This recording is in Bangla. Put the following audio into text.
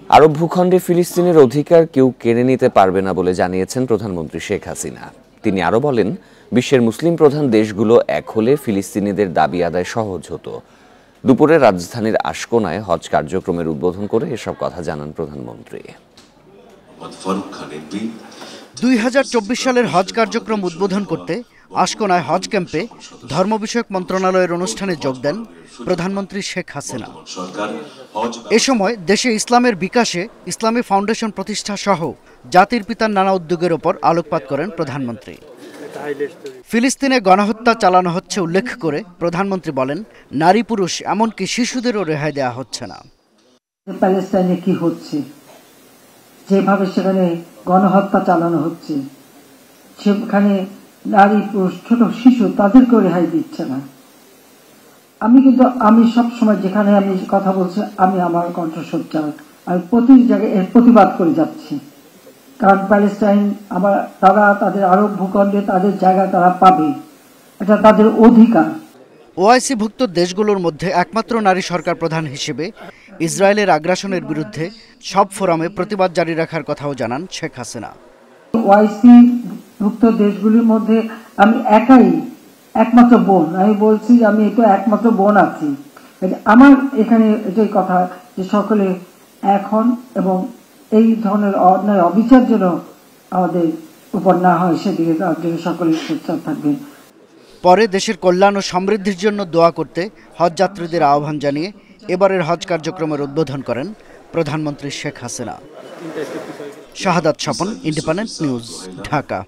আরব ভূখণ্ডে ফিলিস্তিনের অধিকার কেউ কেড়ে নিতে পারবে না বলে জানিয়েছেন প্রধানমন্ত্রী শেখ হাসিনা। তিনি আরও বলেন, বিশ্বের মুসলিম প্রধান দেশগুলো এক হলে ফিলিস্তিনিদের দাবি আদায় সহজ হতো। দুপুরে রাজধানীর আশকোনায় হজ কার্যক্রমের উদ্বোধন করে এসব কথা জানান প্রধানমন্ত্রী। 2024 সালের হজ কার্যক্রম উদ্বোধন করতে আশকোনায় হজ ক্যাম্পে ধর্ম বিষয়ক মন্ত্রণালয়ের অনুষ্ঠানে যোগ দেন প্রধানমন্ত্রী শেখ হাসিনা। এ সময় দেশে ইসলামের বিকাশে ইসলামী ফাউন্ডেশন প্রতিষ্ঠা সহ জাতির পিতার নানা উদ্যোগের ওপর আলোকপাত করেন প্রধানমন্ত্রী। ফিলিস্তিনে গণহত্যা চালানো হচ্ছে উল্লেখ করে প্রধানমন্ত্রী বলেন, নারী পুরুষ এমনকি শিশুদেরও রেহাই দেওয়া হচ্ছে না। প্যালেস্টাইনে কি হচ্ছে, যেভাবে সেখানে গণহত্যা চালানো হচ্ছে, সেখানে নারী পুরুষ ছোট শিশু তাদেরকেও রেহাই দিচ্ছে না। আমি সব সময় যেখানে আমি কথা বলছি, আমি আমার কণ্ঠস্বর আমি প্রতি জায়গায় এর প্রতিবাদ করে যাচ্ছি। কারণ প্যালেস্টাইন তারা তাদের আরব ভূখণ্ডে তাদের জায়গা তারা পাবে, এটা তাদের অধিকার। ওআইসি-ভুক্ত দেশগুলোর মধ্যে একমাত্র নারী সরকার প্রধান হিসেবে ইসরায়েলের আগ্রাসনের বিরুদ্ধে সব ফোরামে প্রতিবাদ জারি রাখার কথাও জানান শেখ হাসিনা। ওআইসি-ভুক্ত দেশগুলির মধ্যে আমি একমাত্র বোন। আমি বলছি আমি তো একমাত্র বোন আছি। আমার এখানে এটাই কথা যে সকলে এখন এবং এই ধরনের অন্যায় অবিচার যেন আমাদের উপর না হয়, সেদিকে তার জন্য সকলে সোচ্চার থাকবেন। পরে দেশের কল্যাণ ও সমৃদ্ধির জন্য দোয়া করতে হজযাত্রীদের আহ্বান জানিয়ে এবারের হজ কার্যক্রমের উদ্বোধন করেন প্রধানমন্ত্রী শেখ হাসিনা। শাহাদাত স্বপন, ইন্ডিপেন্ডেন্ট নিউজ, ঢাকা।